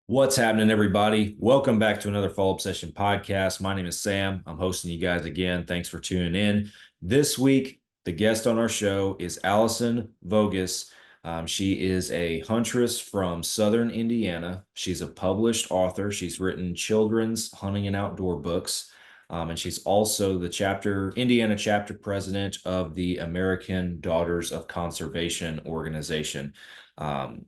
What's happening, everybody? Welcome back to another Fall Obsession podcast. My name is Sam. I'm hosting you guys again. Thanks for tuning in. This week, the guest on our show is Allison Voges. She is a huntress from Southern Indiana. She's a published author. She's written children's hunting and outdoor books. And she's also the Indiana chapter president of the American Daughters of Conservation organization. Um,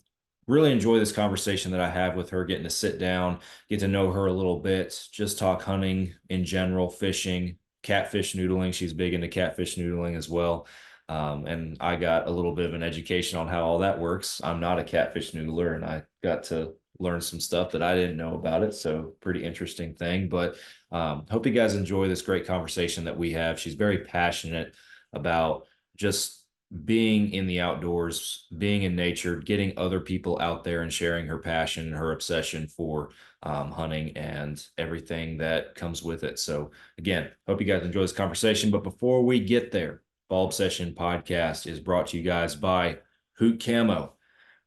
really enjoy this conversation that I have with her, getting to sit down, get to know her a little bit, just talk hunting in general, fishing, catfish noodling. She's big into catfish noodling as well. And I got a little bit of an education on how all that works. I'm not a catfish noodler, and I got to learn some stuff that I didn't know about it. So pretty interesting thing. But hope you guys enjoy this great conversation that we have. She's very passionate about just being in the outdoors, being in nature, getting other people out there and sharing her passion and her obsession for hunting and everything that comes with it. So again, hope you guys enjoy this conversation. But before we get there, Fall Obsession Podcast is brought to you guys by Hoot Camo.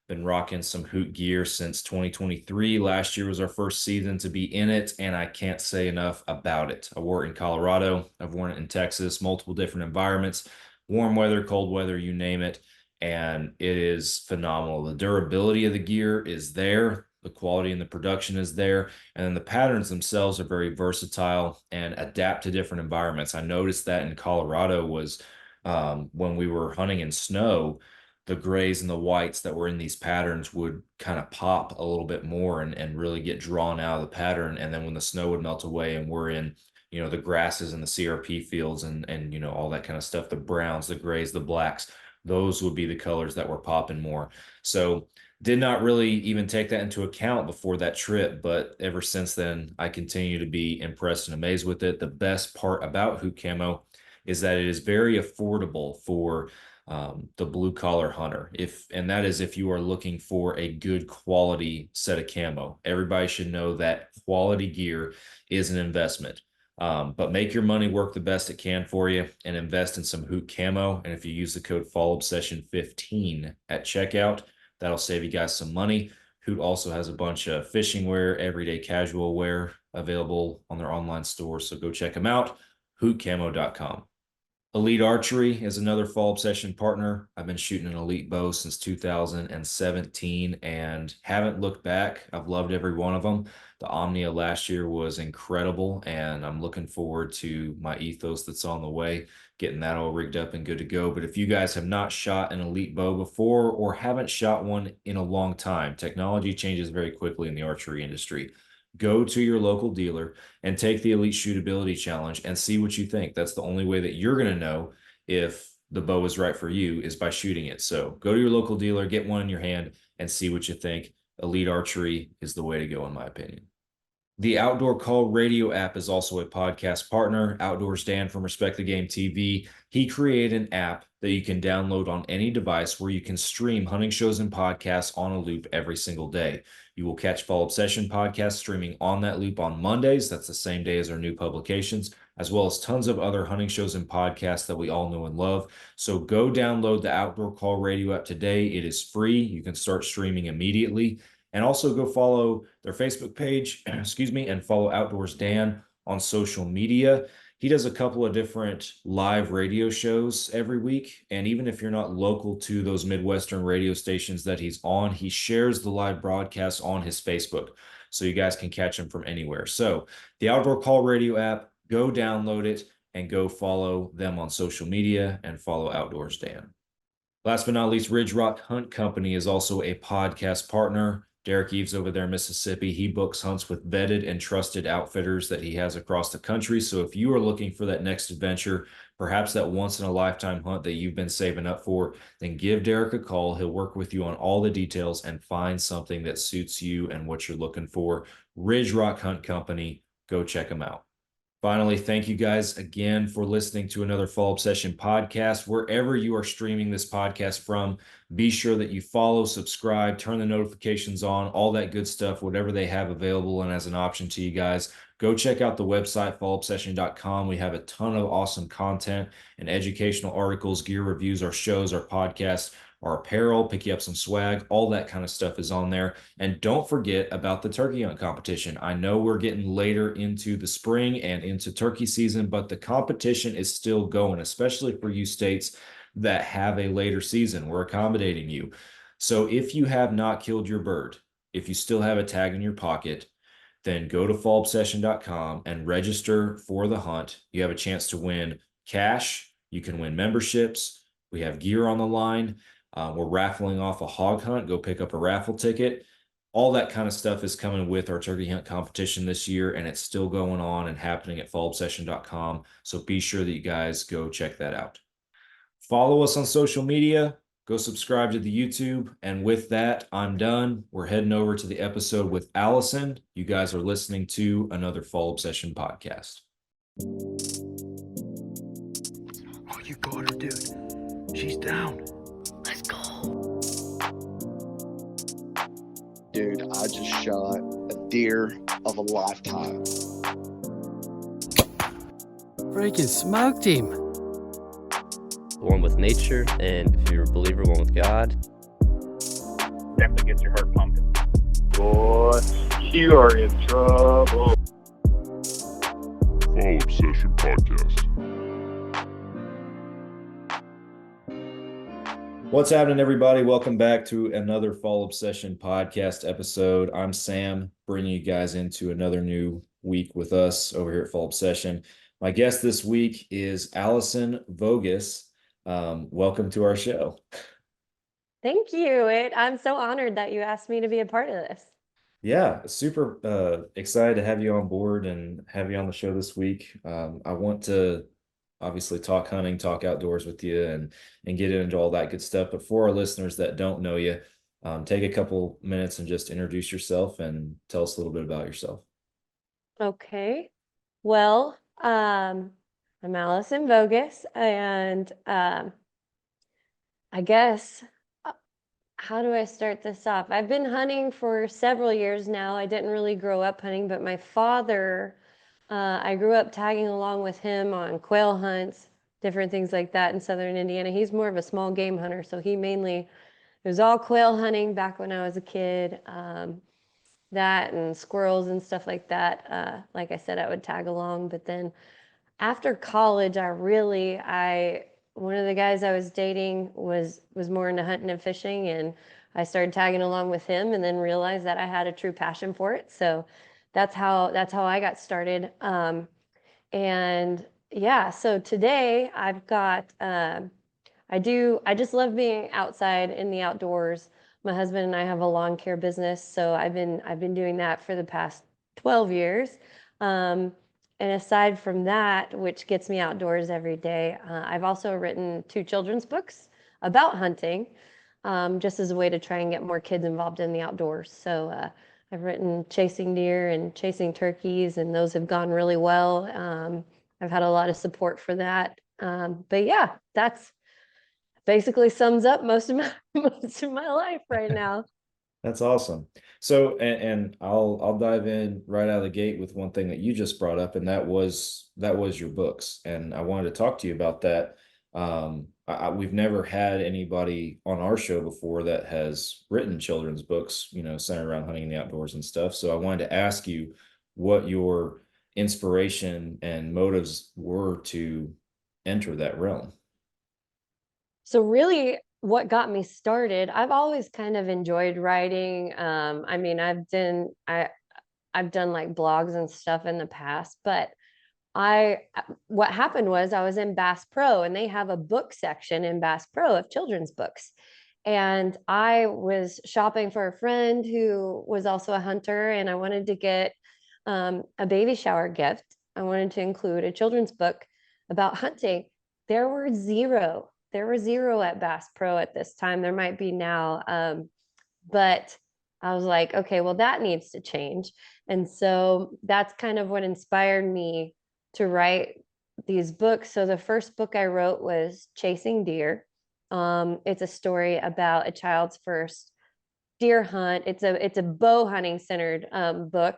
Been rocking some Hoot gear since 2023. Last year was our first season to be in it, and I can't say enough about it. I wore it in Colorado. I've worn it in Texas, multiple different environments, warm weather, cold weather, you name it. And it is phenomenal. The durability of the gear is there. The quality and the production is there. And then the patterns themselves are very versatile and adapt to different environments. I noticed that in Colorado was when we were hunting in snow, the grays and the whites that were in these patterns would kind of pop a little bit more and really get drawn out of the pattern. And then when the snow would melt away and we're in, the grasses and the CRP fields and all that kind of stuff, the browns, the grays, the blacks, those would be the colors that were popping more. So did not really even take that into account before that trip, but ever since then, I continue to be impressed and amazed with it. The best part about Hoot Camo is that it is very affordable for the blue collar hunter. And that is if you are looking for a good quality set of camo. Everybody should know that quality gear is an investment. But make your money work the best it can for you and invest in some Hoot Camo. And if you use the code Fall Obsession 15 at checkout, that'll save you guys some money. Hoot also has a bunch of fishing wear, everyday casual wear available on their online store. So go check them out, hootcamo.com. Elite Archery is another Fall Obsession partner. I've been shooting an elite bow since 2017 and haven't looked back. I've loved every one of them. The Omnia last year was incredible, and I'm looking forward to my Ethos that's on the way, getting that all rigged up and good to go. But if you guys have not shot an elite bow before or haven't shot one in a long time, technology changes very quickly in the archery industry. Go to your local dealer and take the Elite Shootability Challenge and see what you think. That's the only way that you're going to know if the bow is right for you is by shooting it. So go to your local dealer, get one in your hand, and see what you think. Elite Archery is the way to go, in my opinion. The Outdoor Call Radio app is also a podcast partner. Outdoors Dan from Respect the Game TV. He created an app that you can download on any device where you can stream hunting shows and podcasts on a loop every single day. You will catch Fall Obsession podcast streaming on that loop on Mondays. That's the same day as our new publications, as well as tons of other hunting shows and podcasts that we all know and love. So go download the Outdoor Call Radio app today. It is free. You can start streaming immediately. And also go follow their Facebook page, excuse me, and follow Outdoors Dan on social media. He does a couple of different live radio shows every week. And even if you're not local to those Midwestern radio stations that he's on, he shares the live broadcasts on his Facebook. So you guys can catch him from anywhere. So the Outdoor Call Radio app, go download it and go follow them on social media and follow Outdoors Dan. Last but not least, Ridge Rock Hunt Company is also a podcast partner. Derek Eves over there in Mississippi, he books hunts with vetted and trusted outfitters that he has across the country. So if you are looking for that next adventure, perhaps that once in a lifetime hunt that you've been saving up for, then give Derek a call. He'll work with you on all the details and find something that suits you and what you're looking for. Ridge Rock Hunt Company, go check them out. Finally, thank you guys again for listening to another Fall Obsession podcast. Wherever you are streaming this podcast from, be sure that you follow, subscribe, turn the notifications on, all that good stuff, whatever they have available and as an option to you guys. Go check out the website, fallobsession.com. We have a ton of awesome content and educational articles, gear reviews, our shows, our podcasts, our apparel, pick you up some swag. All that kind of stuff is on there. And don't forget about the turkey hunt competition. I know we're getting later into the spring and into turkey season, but the competition is still going, especially for you states that have a later season. We're accommodating you. So if you have not killed your bird, if you still have a tag in your pocket, then go to fallobsession.com and register for the hunt. You have a chance to win cash. You can win memberships. We have gear on the line. We're raffling off a hog hunt. Go pick up a raffle ticket. All that kind of stuff is coming with our turkey hunt competition this year, and it's still going on and happening at fallobsession.com. So be sure that you guys go check that out. Follow us on social media. Go subscribe to the YouTube. And with that, I'm done. We're heading over to the episode with Allison. You guys are listening to another Fall Obsession podcast. Oh, you got her, dude. She's down. Let's go. Dude, I just shot a deer of a lifetime. Freaking smoked him. One with nature, and if you're a believer, one with God. Definitely gets your heart pumping. Boy, you are in trouble. Fall Obsession Podcast. What's happening, everybody? Welcome back to another Fall Obsession podcast episode. I'm Sam, bringing you guys into another new week with us over here at Fall Obsession. My guest this week is Allison Voges. Welcome to our show. Thank you. I'm so honored that you asked me to be a part of this. Yeah, super excited to have you on board and have you on the show this week. I want to obviously talk hunting, talk outdoors with you and get into all that good stuff. But for our listeners that don't know you, take a couple minutes and just introduce yourself and tell us a little bit about yourself. Okay. Well, I'm Allison Voges, and I guess, how do I start this off? I've been hunting for several years now. I didn't really grow up hunting, but my father, I grew up tagging along with him on quail hunts, different things like that in southern Indiana. He's more of a small game hunter, so it was all quail hunting back when I was a kid. That and squirrels and stuff like that. Like I said, I would tag along, but then after college, one of the guys I was dating was more into hunting and fishing, and I started tagging along with him, and then realized that I had a true passion for it. So that's how I got started. And yeah, so today I've got I just love being outside in the outdoors. My husband and I have a lawn care business, so I've been doing that for the past 12 years. And aside from that, which gets me outdoors every day, I've also written 2 children's books about hunting, just as a way to try and get more kids involved in the outdoors. So I've written Chasing Deer and Chasing Turkeys, and those have gone really well. I've had a lot of support for that. But yeah, that's basically sums up most of my life right now. That's awesome. So, and I'll dive in right out of the gate with one thing that you just brought up, and that was your books. And I wanted to talk to you about that. We've never had anybody on our show before that has written children's books, centered around hunting in the outdoors and stuff. So I wanted to ask you what your inspiration and motives were to enter that realm. So really what got me started, I've always kind of enjoyed writing. I mean, I've done like blogs and stuff in the past, but what happened was I was in Bass Pro, and they have a book section in Bass Pro of children's books. And I was shopping for a friend who was also a hunter, and I wanted to get a baby shower gift. I wanted to include a children's book about hunting. There were zero at Bass Pro at this time. There might be now. But I was like, okay, well, that needs to change. And so that's kind of what inspired me to write these books. So the first book I wrote was Chasing Deer. It's a story about a child's first deer hunt. It's a bow hunting centered book,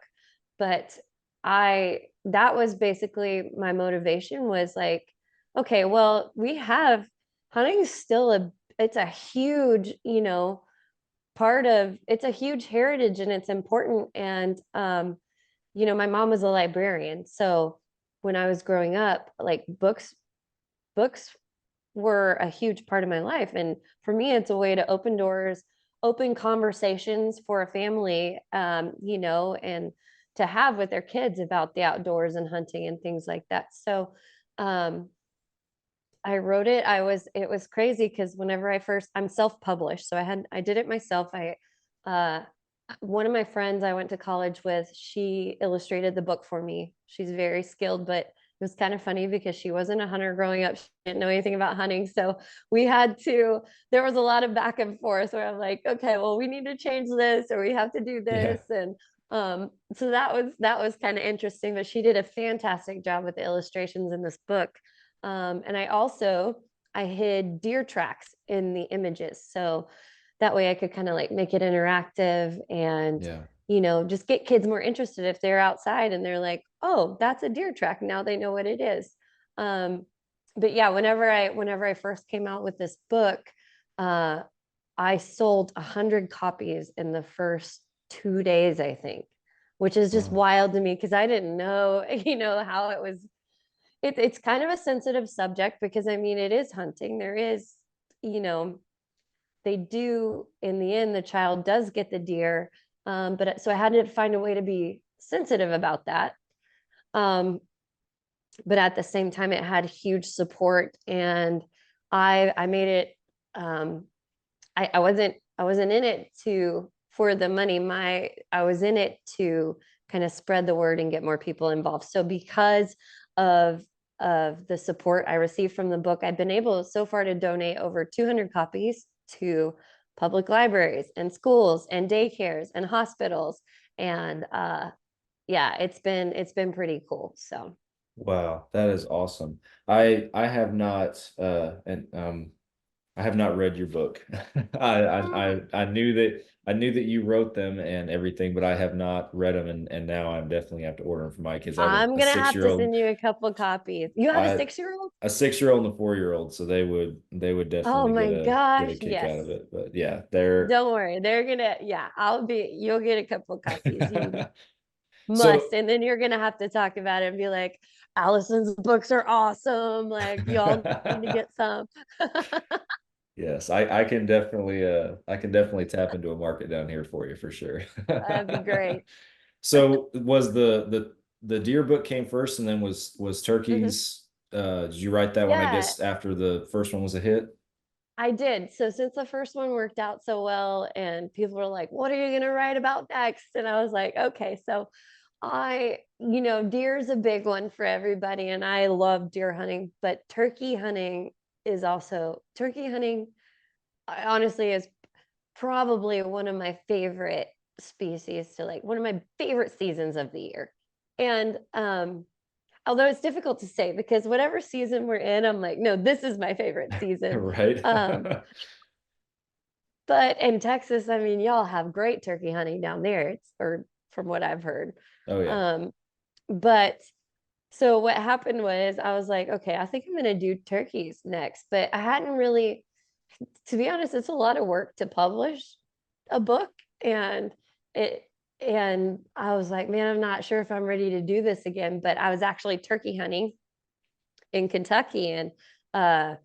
but that was basically my motivation, was like, okay, well, hunting is still it's a huge, part of, it's a huge heritage and it's important. And my mom was a librarian, so when I was growing up, like books were a huge part of my life. And for me, it's a way to open doors, open conversations for a family, and to have with their kids about the outdoors and hunting and things like that. So um, I wrote it. It was crazy because I'm self-published. So I did it myself. Uh, one of my friends I went to college with, she illustrated the book for me. She's very skilled, but it was kind of funny because she wasn't a hunter growing up. She didn't know anything about hunting. So there was a lot of back and forth where I'm like, okay, well, we need to change this or we have to do Yeah. this. And so that was kind of interesting, but she did a fantastic job with the illustrations in this book. And I hid deer tracks in the images. So that way I could kind of like make it interactive and, Yeah. just get kids more interested if they're outside and they're like, oh, that's a deer track. Now they know what it is. But yeah, whenever I first came out with this book, I sold 100 copies in the first 2 days, I think, which is just Wow. wild to me because I didn't know, how it was. It's kind of a sensitive subject because I mean, it is hunting. There is, you know, they do, in the end, the child does get the deer. But so I had to find a way to be sensitive about that. But at the same time, it had huge support, and I made it. I wasn't in it for the money. I was in it to kind of spread the word and get more people involved. So because of the support I received from the book, I've been able so far to donate over 200 copies to public libraries and schools and daycares and hospitals. And yeah, it's been pretty cool. So Wow, that is awesome. I have not I have not read your book. I knew that you wrote them and everything, but I have not read them, and now I'm definitely have to order them for my kids. I have I'm a gonna have to 6-year-old, send you a couple copies. You have a I 6-year-old? a 6-year-old and a 4-year-old, so they would Oh definitely my get a gosh, kick yes. out of it. But yeah, they're Don't worry. Yeah, you'll get a couple copies. You so must. And then you're gonna have to talk about it and be like, Allison's books are awesome. Like, y'all need to get some. yes, I can definitely tap into a market down here for you for sure. That'd be great. So was the deer book came first and then was Mhm. turkeys did you write that one, I Yeah, guess, after the first one was a hit? I did. So since the first one worked out so well and people were like, what are you going to write about next? And I was like, okay, so deer is a big one for everybody and I love deer hunting, but turkey hunting honestly is probably one of my favorite species to like one of my favorite seasons of the year. And although it's difficult to say because whatever season we're in, I'm like, no, this is my favorite season. Right. Um, but in Texas, I mean, y'all have great turkey hunting down there. Or from what I've heard. Oh yeah. But so what happened was I was like, okay, I think I'm gonna do turkeys next. But I hadn't really, to be honest, it's a lot of work to publish a book. And it and I was like, man, I'm not sure if I'm ready to do this again. But I was actually turkey hunting in Kentucky and uh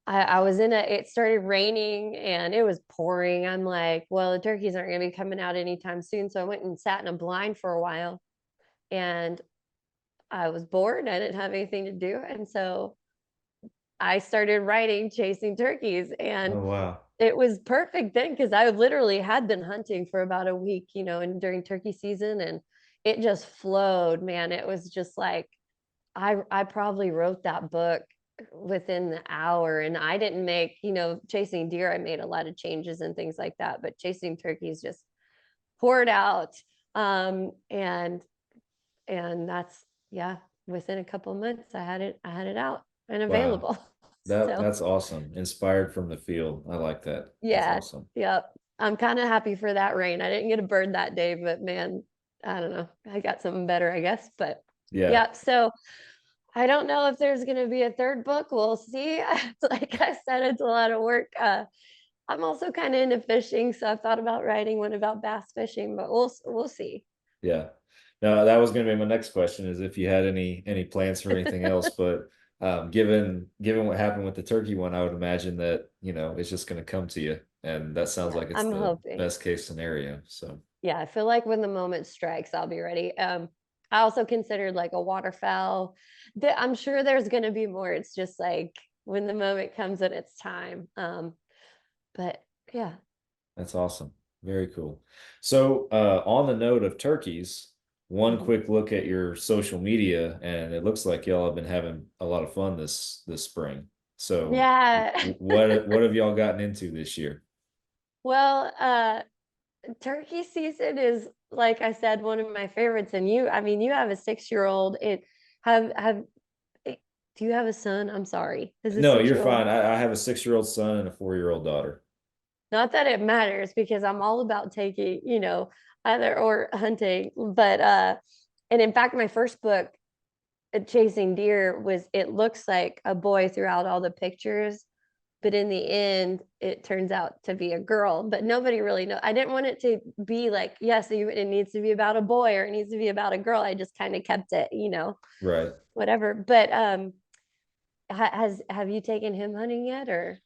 I was it started raining and it was pouring. I'm like, well, the turkeys aren't going to be coming out anytime soon. So I went and sat in a blind for a while and I was bored. I didn't have anything to do. And so I started writing Chasing Turkeys. And Oh wow. it was perfect then because I literally had been hunting for about a week, and during turkey season. And it just flowed, man. It was just like, I probably wrote that book within the hour and I didn't make, Chasing Deer, I made a lot of changes and things like that, but Chasing Turkeys just poured out. And that's, yeah, within a couple of months I had it out and Wow. available. So That's awesome. Inspired from the field. I like that. That's yeah, awesome. yep. I'm kind of happy for that rain. I didn't get a bird that day, but man, I don't know. I got something better, I guess. But Yeah. yeah, so I don't know if there's going to be a third book. We'll see. Like I said, it's a lot of work. I'm also kind of into fishing, so I've thought about writing one about bass fishing, but we'll see. Yeah. No, that was going to be my next question, is if you had any plans for anything else, but given what happened with the turkey one, I would imagine that, it's just going to come to you, and that sounds Yeah, like it's I'm the hoping. best case scenario. So, Yeah, I feel like when the moment strikes, I'll be ready. I also considered like a waterfowl. I'm sure there's going to be more. It's just like when the moment comes and it's time. But yeah. that's awesome. Very cool. So, on the note of turkeys, one Mhm. quick look at your social media, and it looks like y'all have been having a lot of fun this spring. So, Yeah. what have y'all gotten into this year? Well, turkey season is, like I said, one of my favorites. And I mean, you have a 6-year-old. Have eh, do you have a son? I'm sorry. Is a No, you're 6-year-old? fine. I have a 6-year-old son and a 4-year-old daughter. Not that it matters because I'm all about taking, either or hunting. But and in fact, my first book, Chasing Deer, it looks like a boy throughout all the pictures, but in the end it turns out to be a girl. But nobody really know. I didn't want it to be like, yes, it needs to be about a boy or it needs to be about a girl. I just kind of kept it, Right. whatever. But have you taken him hunting yet, or?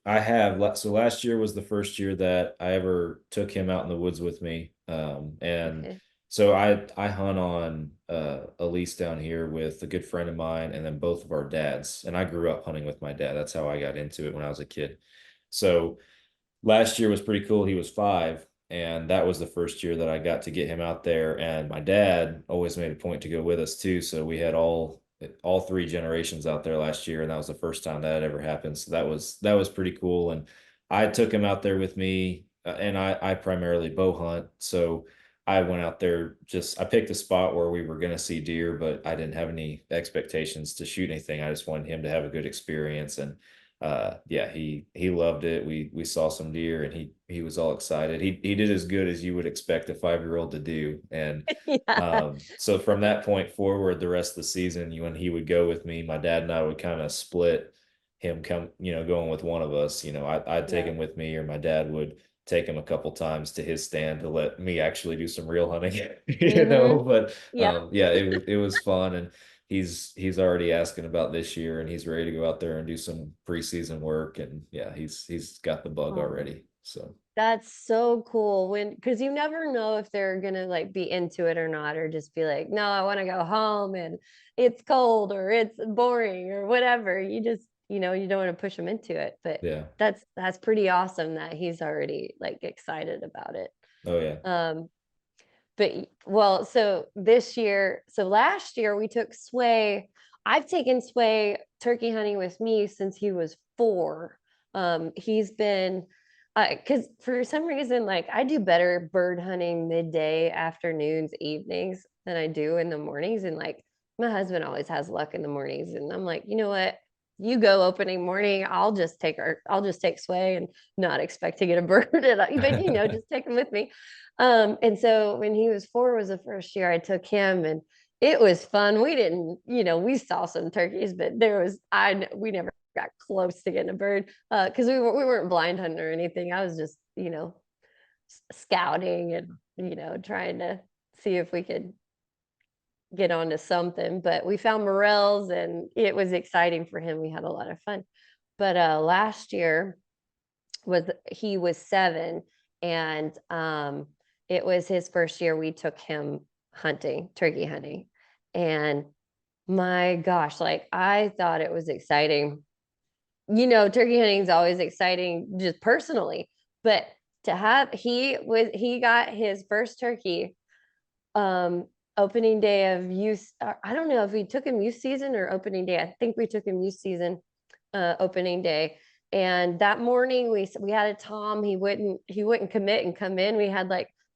I have. So last year was the first year that I ever took him out in the woods with me. And Okay. so I hunt on a lease down here with a good friend of mine, and then both of our dads. And I grew up hunting with my dad. That's how I got into it when I was a kid. So last year was pretty cool. He was 5, and that was the first year that I got to get him out there. And my dad always made a point to go with us too. So we had all 3 generations out there last year, and that was the first time that had ever happened. So that was pretty cool. And I took him out there with me, and I primarily bow hunt. So I went out there, I picked a spot where we were going to see deer, but I didn't have any expectations to shoot anything. I just wanted him to have a good experience. And yeah, he loved it. We saw some deer, and he was all excited. He did as good as you would expect a 5-year-old to do. And Yeah. so from that point forward, the rest of the season, when he would go with me, my dad and I would kind of split him going with one of us. I'd take Yeah. him with me, or my dad would take him a couple times to his stand to let me actually do some real hunting, Mm-hmm. but Yeah. yeah, it was fun. And he's already asking about this year, and he's ready to go out there and do some preseason work. And yeah, he's got the bug Oh, already. So that's so cool because you never know if they're gonna like be into it or not, or just be like, no, I want to go home and it's cold or it's boring or whatever. You just, you don't want to push them into it. But yeah. that's pretty awesome that he's already like excited about it. Oh yeah. Um, but well, so last year we took Sway. I've taken Sway turkey hunting with me since he was 4. He's been because for some reason, like I do better bird hunting midday, afternoons, evenings than I do in the mornings. And like my husband always has luck in the mornings, and I'm like, you know what? You go opening morning. I'll just take Sway and not expect to get a bird, but just take him with me. And so when he was 4 was the first year I took him, and it was fun. We didn't, we saw some turkeys, but we never got close to getting a bird because we weren't blind hunting or anything. I was just, scouting and, trying to see if we could get onto something. But we found morels and it was exciting for him. We had a lot of fun. But last year he was 7, and it was his first year we took him turkey hunting. And my gosh, like I thought it was exciting. Turkey hunting is always exciting just personally, but he got his first turkey opening day of youth. I don't know if we took him youth season or opening day. I think we took him youth season opening day. And that morning we had a tom. He wouldn't commit and come in.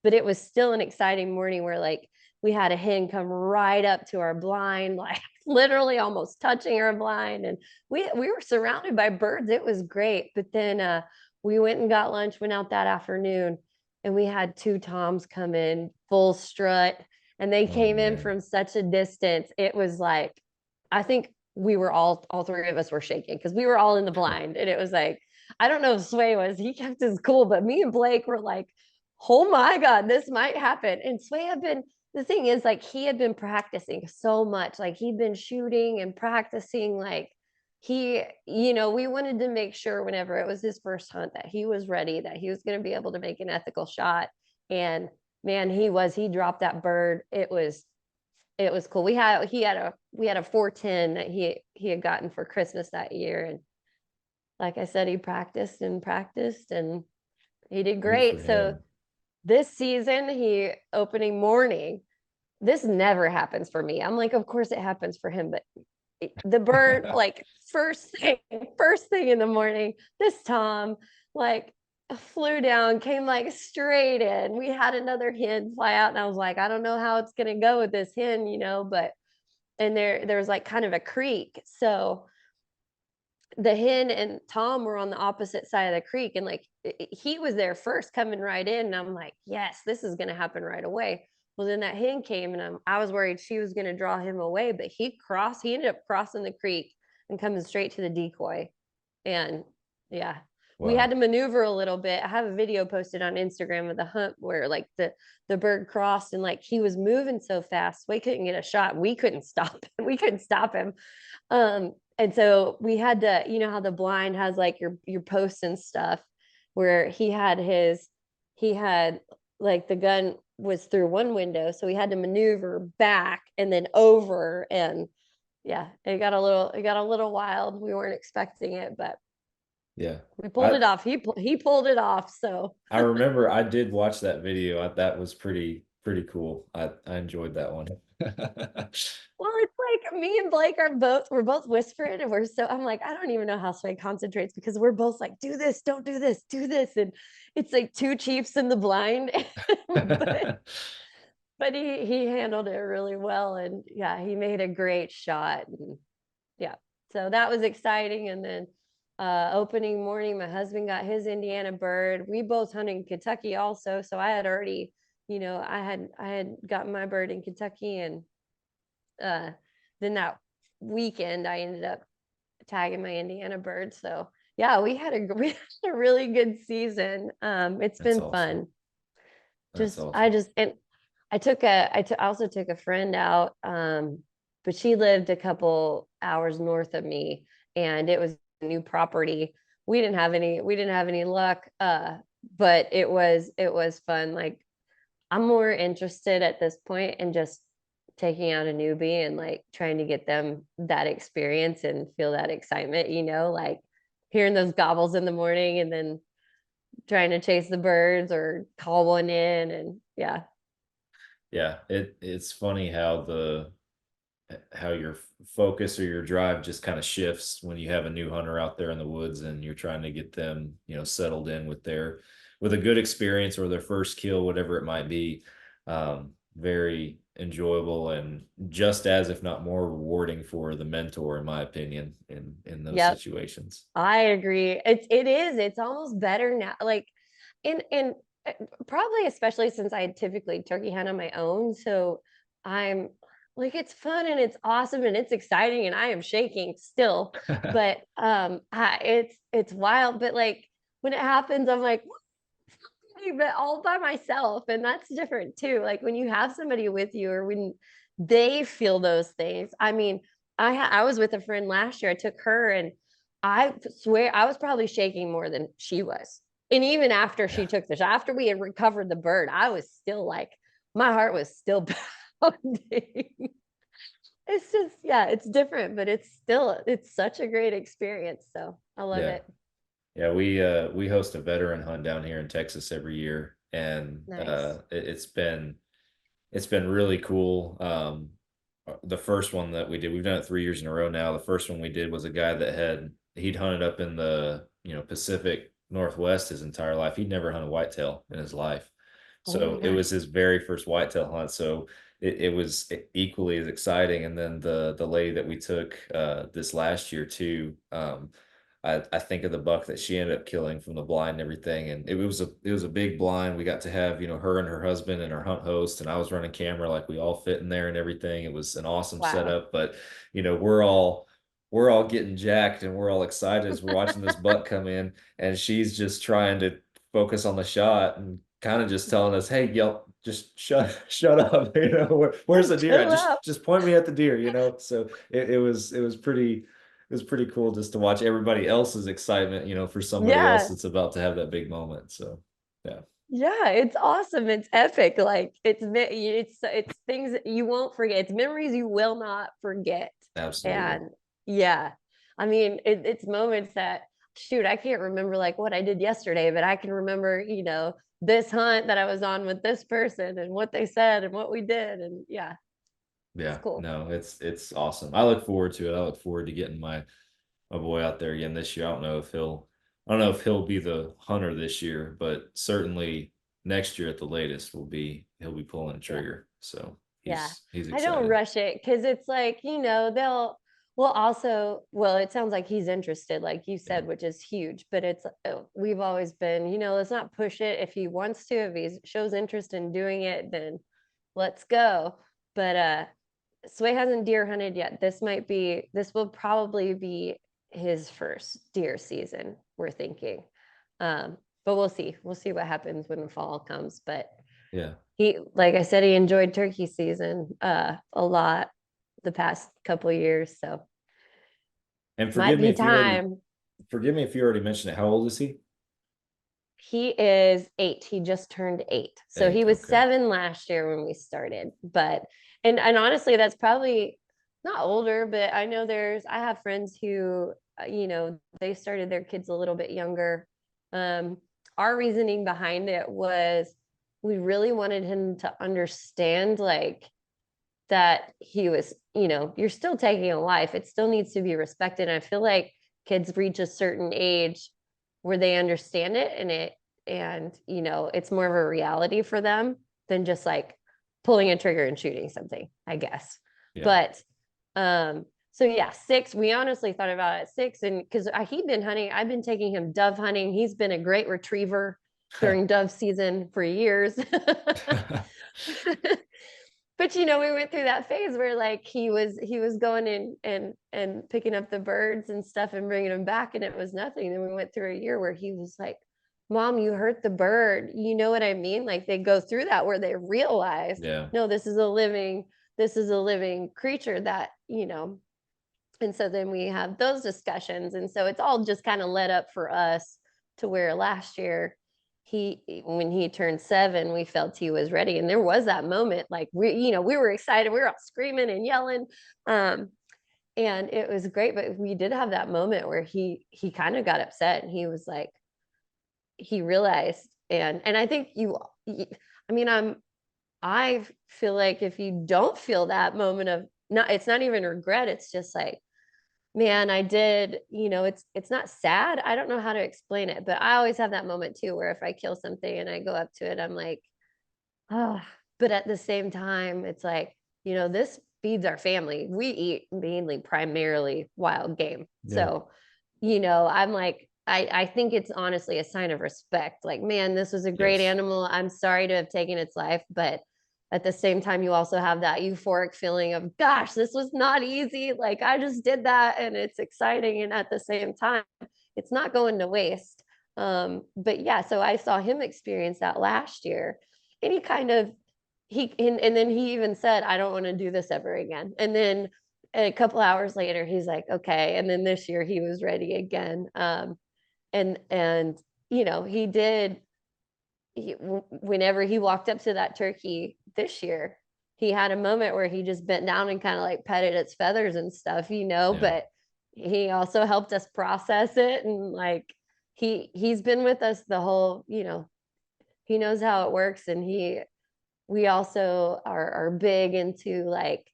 But it was still an exciting morning where like we had a hen come right up to our blind, like literally almost touching our blind. And we were surrounded by birds. It was great. But then we went and got lunch, went out that afternoon, and we had 2 toms come in full strut. And they Oh came in man. from such a distance. It was like I think we were all three of us were shaking because we were all in the blind. And it was like, I don't know if Sway was, he kept his cool, but me and Blake were like, oh my God, this might happen. And Sway had been, the thing is, like, he had been practicing so much. Like, he'd been shooting and practicing. Like, we wanted to make sure whenever it was his first hunt that he was ready, that he was going to be able to make an ethical shot. And man, he dropped that bird. It was cool. We had a 410 that he had gotten for Christmas that year. And like I said, he practiced and he did great. So this season, opening morning, this never happens for me. I'm like, of course it happens for him, but the bird, like first thing in the morning, this Tom like flew down, came like straight in. We had another hen fly out, and I was like, I don't know how it's gonna go with this hen, but and there was like kind of a creek. So the hen and Tom were on the opposite side of the creek, and like he was there first coming right in, and I'm like, yes, this is going to happen right away. Well, then that hen came, and I was worried she was going to draw him away, but he ended up crossing the creek and coming straight to the decoy. And yeah, we had to maneuver a little bit. I have a video posted on Instagram of the hunt where like the bird crossed, and like he was moving so fast we couldn't get a shot. We couldn't stop him. We couldn't stop him. And so we had to, how the blind has like your posts and stuff, where he had like the gun was through one window, so he had to maneuver back and then over. And yeah, it got a little wild. We weren't expecting it, but Yeah, we pulled it off. He pulled it off. So I remember I did watch that video. That was pretty cool. I enjoyed that one. well, it's like me and Blake we're both whispering, and I'm like, I don't even know how Sway concentrates, because we're both like, do this, don't do this, do this. And it's like two chiefs in the blind. but he handled it really well. And yeah, he made a great shot. And yeah, so that was exciting. And then opening morning, my husband got his Indiana bird. We both hunt in Kentucky also. So I had already, I had gotten my bird in Kentucky. And then that weekend I ended up tagging my Indiana bird. So yeah, we had a really good season. It's been fun. I also took a friend out, but she lived a couple hours north of me, and it was a new property. We didn't have any luck, but it was fun. Like, I'm more interested at this point in just taking out a newbie and like trying to get them that experience and feel that excitement, like hearing those gobbles in the morning and then trying to chase the birds or call one in. And yeah. It's funny how your focus or your drive just kind of shifts when you have a new hunter out there in the woods and you're trying to get them, settled in with a good experience or their first kill, whatever it might be. Very enjoyable and just as, if not more, rewarding for the mentor, in my opinion, in those situations. I agree. It's almost better now. Like in probably especially since I typically turkey hunt on my own. So I'm like, it's fun and it's awesome and it's exciting and I am shaking still. But it's wild. But like when it happens, I'm like, but all by myself. And that's different too. Like when you have somebody with you or when they feel those things. I mean, I was with a friend last year. I took her, and I swear I was probably shaking more than she was. And even after she took the shot, after we had recovered the bird, I was still like, my heart was still pounding. It's just, yeah, it's different, but it's such a great experience. So I love it. Yeah, we host a veteran hunt down here in Texas every year, and Nice. it's been really cool. The first one that we did, we've done it 3 years in a row now. The first one we did was a guy that he'd hunted up in the Pacific Northwest his entire life. He'd never hunted whitetail in his life, so it was his very first whitetail hunt. So it was equally as exciting. And then the lady that we took this last year too. I think of the buck that she ended up killing from the blind and everything. And it was a big blind. We got to have, her and her husband and our hunt host, and I was running camera, like we all fit in there and everything. It was an awesome Wow. setup, but we're all getting jacked and we're all excited as we're watching this buck come in, and she's just trying to focus on the shot and kind of just telling us, "Hey, y'all, just shut up." Where's the deer at? Chill out. Just point me at the deer. So it was pretty cool just to watch everybody else's excitement, for somebody else Yeah. that's about to have that big moment. So yeah, Yeah, it's awesome. It's epic. Like it's things that you won't forget. It's memories you will not forget. absolutely. And yeah, I mean, it's moments that shoot, I can't remember like what I did yesterday, but I can remember, this hunt that I was on with this person and what they said and what we did. And yeah, it's Yeah, cool. no, it's awesome. I look forward to it. I look forward to getting my boy out there again this year. I don't know if he'll be the hunter this year, but certainly next year at the latest he'll be pulling a Yeah. trigger. So Yeah. he's I don't excited. rush it because it's like, well, it sounds like he's interested, like you Yeah. said, which is huge, but we've always been, let's not push it. If he wants to, if he shows interest in doing it, then let's go. But Sway hasn't deer hunted yet. This will probably be his first deer season, we're thinking. But we'll see. We'll see what happens when the fall comes. But Yeah. like I said, he enjoyed turkey season a lot the past couple of years. So And might be time. forgive me if you already mentioned it. How old is he? He is 8. He just turned 8. So he 8. was Okay. 7 last year when we started. But and honestly, that's probably not older, but I have friends who they started their kids a little bit younger. Um, our reasoning behind it was we really wanted him to understand like that he was, you're still taking a life. It still needs to be respected. And I feel like kids reach a certain age where they understand it and it's more of a reality for them than just like pulling a trigger and shooting something, I guess. Yeah. But so yeah, 6, we honestly thought about it at 6, and because he'd been hunting, I've been taking him dove hunting. He's been a great retriever during dove season for years. But we went through that phase where like he was going in and picking up the birds and stuff and bringing them back, and it was nothing. Then we went through a year where he was like, "Mom, you hurt the bird." You know what I mean? Like they go through that where they realize, Yeah. no, this is a living creature that. And so then we have those discussions, and so it's all just kind of led up for us to where last year when he turned 7, we felt he was ready, and there was that moment like we were excited, we were all screaming and yelling, and it was great. But we did have that moment where he kind of got upset, and he was like, he realized, and I think I mean, I feel like if you don't feel that moment of, not, it's not even regret, it's just like, man, I did, it's not sad. I don't know how to explain it, but I always have that moment too, where if I kill something and I go up to it, I'm like, oh, but at the same time, it's like, this feeds our family. We eat mainly primarily wild game. Yeah. So, I'm like, I think it's honestly a sign of respect. Like, man, this was a great Yes. animal. I'm sorry to have taken its life, but at the same time, you also have that euphoric feeling of, gosh, this was not easy. Like, I just did that and it's exciting. And at the same time, it's not going to waste. But yeah, so I saw him experience that last year. And he kind of, and then he even said, I don't want to do this ever again. And then a couple hours later, he's like, okay. And then this year he was ready again. And he did, whenever he walked up to that turkey this year, he had a moment where he just bent down and kind of like petted its feathers and stuff, Yeah. but he also helped us process it. And like, he's been with us the whole, he knows how it works. And we also are big into like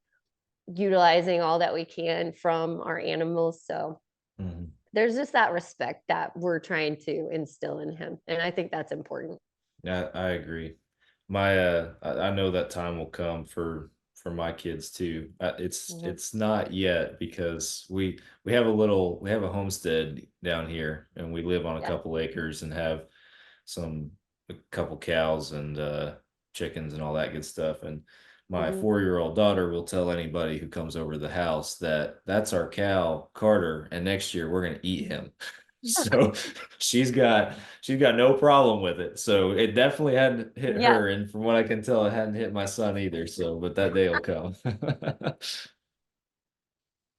utilizing all that we can from our animals. So Mhm. there's just that respect that we're trying to instill in him. And I think that's important. Yeah, I agree. I know that time will come for my kids too. Mhm. It's not yet because we have a homestead down here, and we live on a Yeah. couple acres and have a couple cows and chickens and all that good stuff. And my Mhm. 4-year-old daughter will tell anybody who comes over to the house that that's our cow Carter, and next year we're gonna eat him. So she's got no problem with it. So it definitely hadn't hit Yeah. her, and from what I can tell, it hadn't hit my son either. So, but that day will come.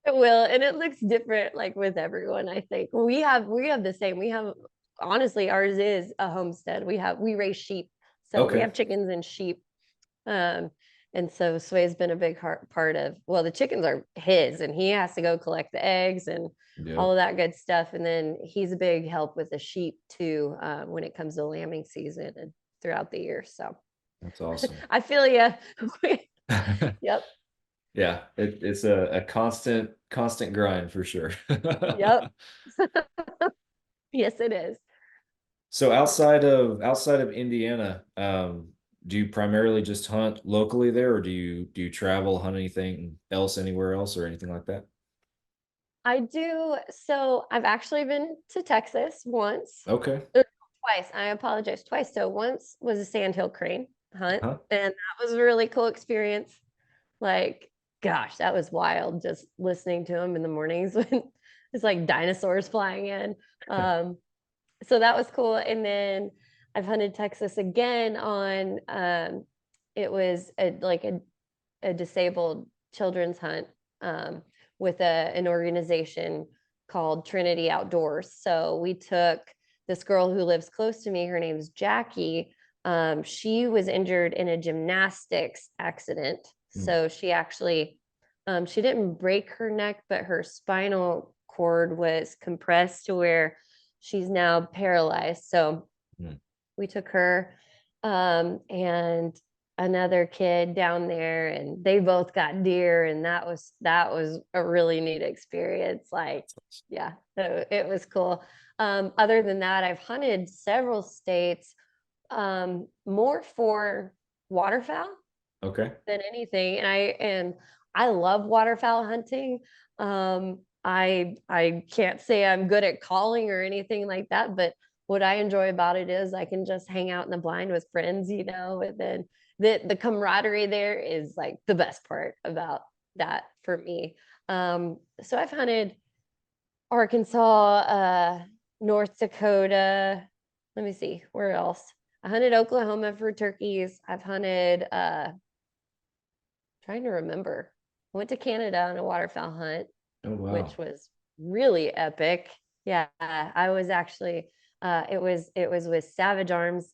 It will, and it looks different, like with everyone. I think we have the same. We have honestly, ours is a homestead. We raise sheep, so we Okay. have chickens and sheep. Um, and so Sway's been a big part of. Well, the chickens are his, and he has to go collect the eggs and all Yep. of that good stuff. And then he's a big help with the sheep too, when it comes to lambing season and throughout the year. So That's awesome. I feel you. Yep. Yeah, it's a constant grind for sure. Yep. Yes, it is. So outside of Indiana, do you primarily just hunt locally there, or do you travel, hunt anything else anywhere else or anything like that? I do. So I've actually been to Texas once, Okay. twice. I apologize, twice. So once was a sandhill crane hunt, Huh? and that was a really cool experience. Like, gosh, that was wild. Just listening to them in the mornings when it's like dinosaurs flying in. Um, so that was cool. And then I've hunted Texas again on. It was a disabled children's hunt, with an organization called Trinity Outdoors. So we took this girl who lives close to me. Her name's Jackie. She was injured in a gymnastics accident. Hmm. So she didn't break her neck, but her spinal cord was compressed to where she's now paralyzed. So Hmm. we took her, and another kid down there, and they both got deer, and that was a really neat experience. Like, yeah, it was cool. Other than that, I've hunted several states, more for waterfowl Okay. than anything. And I love waterfowl hunting. I can't say I'm good at calling or anything like that, but what I enjoy about it is I can just hang out in the blind with friends, and then the camaraderie there is like the best part about that for me. So I've hunted Arkansas, North Dakota. Let me see, where else? I hunted Oklahoma for turkeys. I've hunted trying to remember. I went to Canada on a waterfowl hunt, Oh which wow. was really epic. Yeah, I was actually it was with Savage Arms.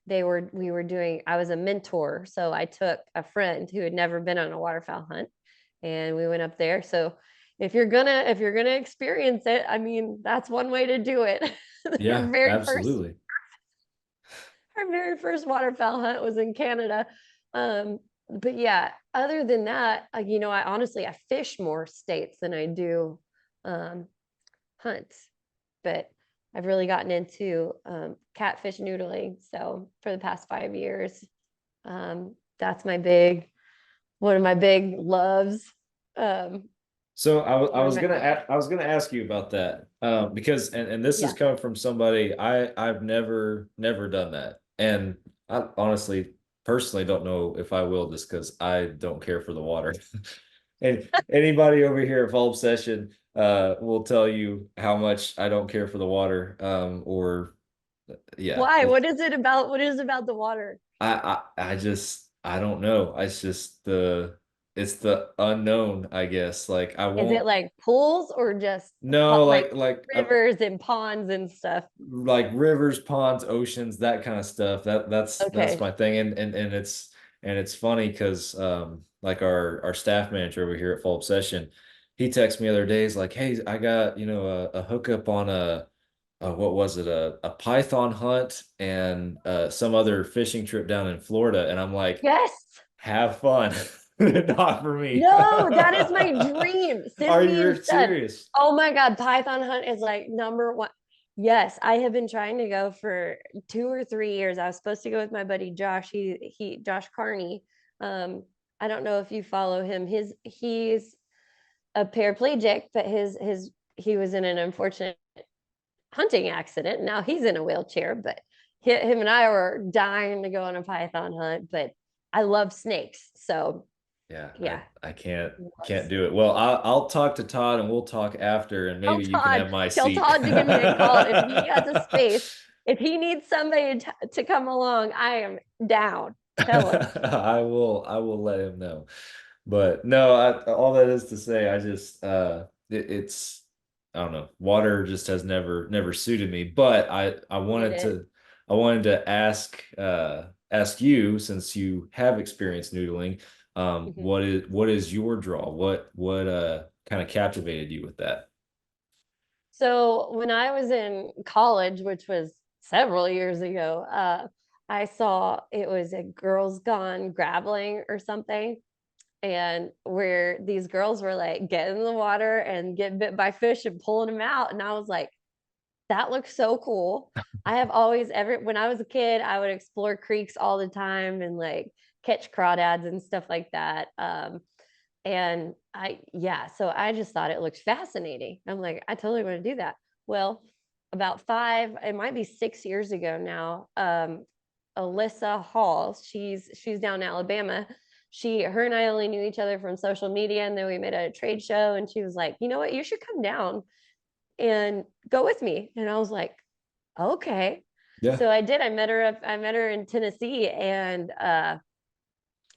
We were doing, I was a mentor, so I took a friend who had never been on a waterfowl hunt, and we went up there. So if you're gonna experience it, I mean, that's one way to do it. Our Yeah, very first absolutely. our very first waterfowl hunt was in Canada. But yeah, other than that, I fish more states than I do hunt. But I've really gotten into catfish noodling. So for the past 5 years, that's one of my big loves. Um, So I one of was my I was gonna ask you about that, because and this is yeah. coming from somebody I've never done that, and I honestly personally don't know if I will, just because I don't care for the water. And anybody over here at Fall Obsession will tell you how much I don't care for the water, or yeah, Why? What is about the water? I just I don't know. It's the unknown, I guess. Like I Is it won't. like pools or just No, like like rivers and ponds and stuff? like rivers, ponds, oceans, that kind of stuff. That's Okay. my thing. And it's funny because like our staff manager over here at Fall Obsession, he texted me the other day. He's like, "Hey, I got a hookup on what was it, a python hunt and some other fishing trip down in Florida." And I'm like, Yes. "Have fun." Not for me. No, that is my dream. Are Send me you instead. serious? Oh my God, Python hunt is like number one. Yes, I have been trying to go for 2 or 3 years. I was supposed to go with my buddy Josh. Josh Carney. Um, I don't know if you follow him. He's a paraplegic, but he was in an unfortunate hunting accident. Now he's in a wheelchair, but him and I were dying to go on a python hunt. But I love snakes, so Yeah, yeah. I can't do it. Well, I'll talk to Todd and we'll talk after, and maybe you can have my Tell seat. Todd to give me a call if he has a space. If he needs somebody to come along, I am down. Tell him. I will let him know. But no, all that is to say, I just it's I don't know. Water just has never suited me. But I wanted to ask you, since you have experienced noodling, Mhm. what is your draw? What kind of captivated you with that? So when I was in college, which was several years ago, I saw it was a Girls Gone Grappling or something, and where these girls were like getting in the water and getting bit by fish and pulling them out, and I was like, that looks so cool. I have always ever when I was a kid, I would explore creeks all the time and like catch crawdads and stuff like that. And yeah, so I just thought it looked fascinating. I'm like, I totally want to do that. Well, about it might be 6 years ago now. Alyssa Hall, she's down in Alabama. Her and I only knew each other from social media, and then we met at a trade show, and she was like, you know what, you should come down and go with me. And I was like, okay. Yeah. So I did. I met her in Tennessee, and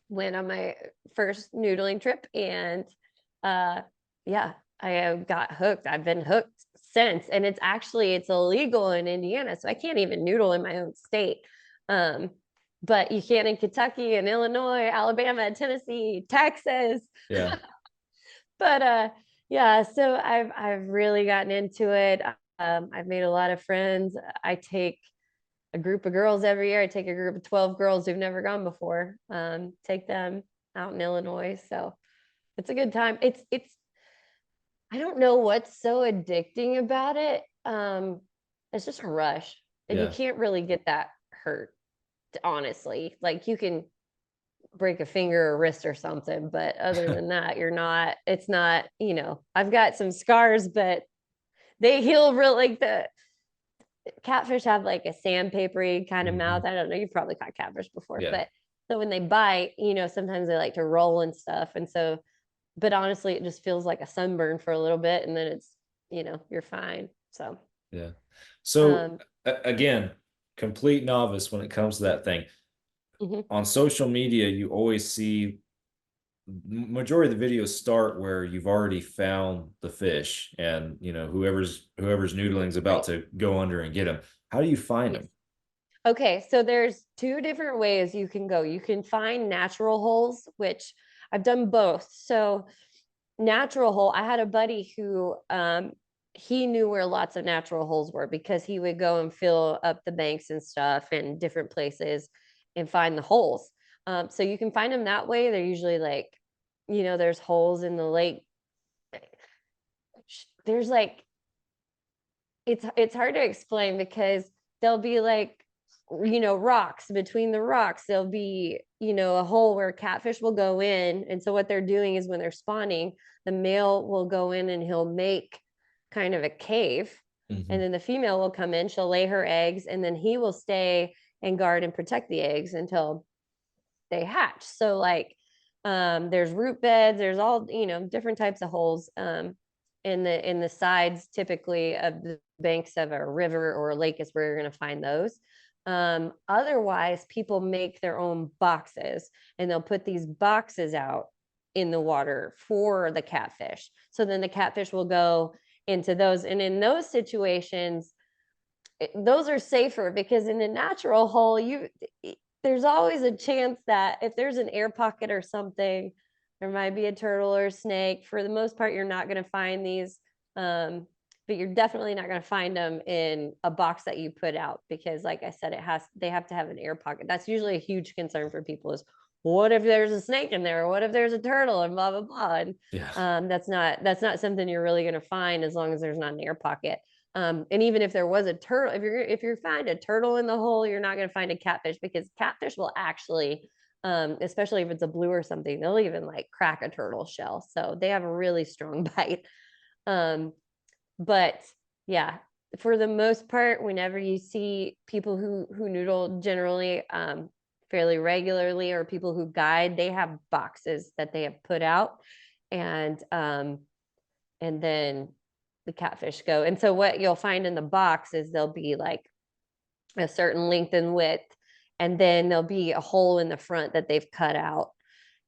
went on my first noodling trip, and uh yeah, I got hooked. I've been hooked since, and it's illegal in Indiana, so I can't even noodle in my own state. um but you can in Kentucky and Illinois, Alabama, Tennessee, Texas. Yeah. But yeah, so I've really gotten into it. I've made a lot of friends. I take a group of girls every year. I take a group of 12 girls who've never gone before, take them out in Illinois. So it's a good time. I don't know what's so addicting about it. It's just a rush, and you Yeah. can't really get that hurt, honestly. Like you can break a finger or wrist or something, but other than that, it's not, I've got some scars, but they heal real. Like the catfish have like a sandpapery kind of mouth. I don't know, you've probably caught catfish before, Yeah. but so when they bite, sometimes they like to roll and stuff. And so, but honestly, it just feels like a sunburn for a little bit, and then you're fine. So Yeah. So um again, complete novice when it comes to that thing. mhm. On social media, you always see majority of the videos start where you've already found the fish, and whoever's noodling's about Right. to go under and get them. How do you find Yes. them? Okay, so there's two different ways you can go. You can find natural holes, which I've done both. So natural hole, I had a buddy who he knew where lots of natural holes were, because he would go and fill up the banks and stuff in different places and find the holes. So you can find them that way. They're usually like, there's holes in the lake. There's like, it's hard to explain, because there'll be like, rocks. Between the rocks there'll be, a hole where catfish will go in. And so what they're doing is, when they're spawning, the male will go in and he'll make kind of a cave, and Mhm. then the female will come in, she'll lay her eggs, and then he will stay and guard and protect the eggs until they hatch. So like, there's root beds, there's all, different types of holes, in the sides, typically, of the banks of a river or a lake is where you're going to find those. Otherwise, people make their own boxes, and they'll put these boxes out in the water for the catfish. So then the catfish will go into those. And in those situations, those are safer, because in a natural hole, there's always a chance that if there's an air pocket or something, there might be a turtle or a snake. For the most part, you're not going to find these, but you're definitely not going to find them in a box that you put out, because like I said, they have to have an air pocket. That's usually a huge concern for people, is what if there's a snake in there, or what if there's a turtle, and blah blah blah. And Yeah. that's not something you're really going to find, as long as there's not an air pocket. And even if there was a turtle, if you find a turtle in the hole, you're not going to find a catfish, because catfish will actually especially if it's a blue or something, they'll even like crack a turtle shell. So they have a really strong bite. But yeah, for the most part, whenever you see people who noodle generally fairly regularly, or people who guide, they have boxes that they have put out, and then the catfish go. And so what you'll find in the box is there'll be like a certain length and width, and then there'll be a hole in the front that they've cut out.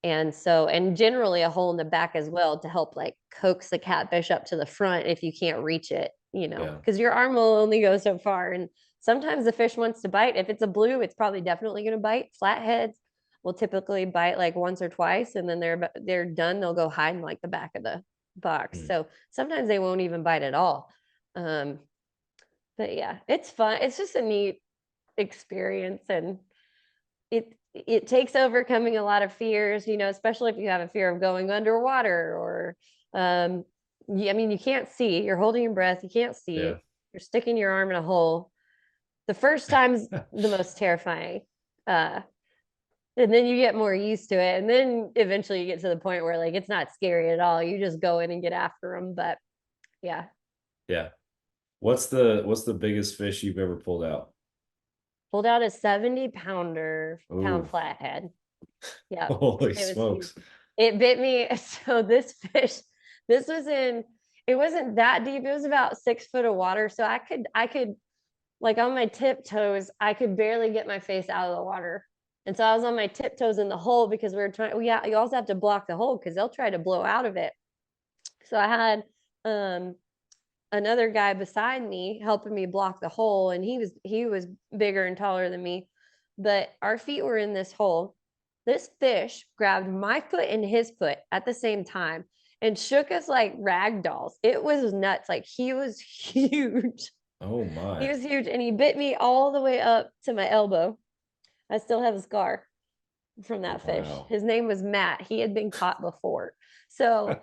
And so, and generally a hole in the back as well, to help like coax the catfish up to the front if you can't reach it, Yeah. because your arm will only go so far. And sometimes the fish wants to bite. If it's a blue, it's probably definitely going to bite. Flatheads will typically bite like once or twice, and then they're done. They'll go hide in like the back of the box. Mm. So sometimes they won't even bite at all. But yeah, it's fun. It's just a neat experience, and it takes overcoming a lot of fears, especially if you have a fear of going underwater, or I mean, you can't see, you're holding your breath, you can't see, Yeah. you're sticking your arm in a hole. The first time's the most terrifying. And then you get more used to it, and then eventually you get to the point where like it's not scary at all. You just go in and get after them. But yeah. Yeah. What's the biggest fish you've ever pulled out? Pulled out a 70-pounder Ooh. flathead. Yeah. Holy It was smokes. huge. It bit me. So this fish, it wasn't that deep. It was about 6 foot of water. So I could like on my tiptoes, I could barely get my face out of the water. And so I was on my tiptoes in the hole, because you also have to block the hole because they'll try to blow out of it. So I had another guy beside me helping me block the hole, and he was bigger and taller than me, but our feet were in this hole. This fish grabbed my foot and his foot at the same time and shook us like rag dolls. It was nuts. Like, he was huge. Oh He my. was huge, and he bit me all the way up to my elbow. I still have a scar from that fish. Wow. His name was Matt. He had been caught before. So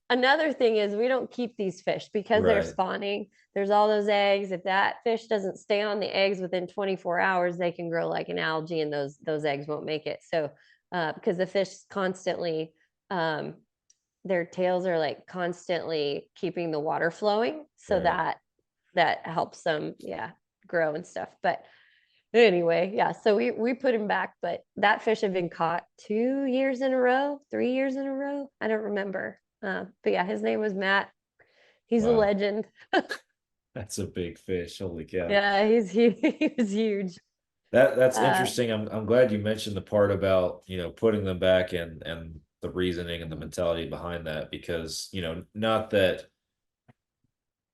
another thing is, we don't keep these fish because they're Right. spawning. There's all those eggs. If that fish doesn't stay on the eggs within 24 hours, they can grow like an algae, and those eggs won't make it. So because the fish constantly, their tails are like constantly keeping the water flowing, so Right. that helps them, grow and stuff. But anyway, yeah, so we put him back, but that fish had been caught 2 years in a row, 3 years in a row. I don't remember. But yeah, his name was Matt. He's a Wow. legend. That's a big fish. Holy cow. Yeah, he was huge. That's Uh, interesting. I'm glad you mentioned the part about, putting them back, and the reasoning and the mentality behind that, because, not that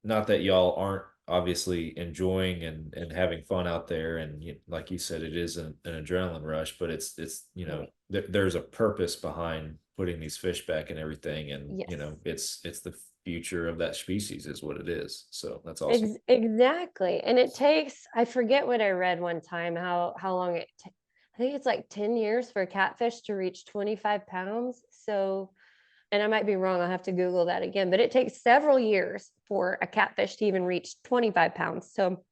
y'all aren't obviously enjoying and having fun out there, and like you said, it is an adrenaline rush, but it's there's a purpose behind putting these fish back and everything, and Yes. it's the future of that species is what it is. So that's awesome. Exactly. And it takes, I forget what I read one time, how long I think it's like 10 years for a catfish to reach 25 pounds. So, and I might be wrong, I'll have to Google that again, but it takes several years for a catfish to even reach 25 pounds. So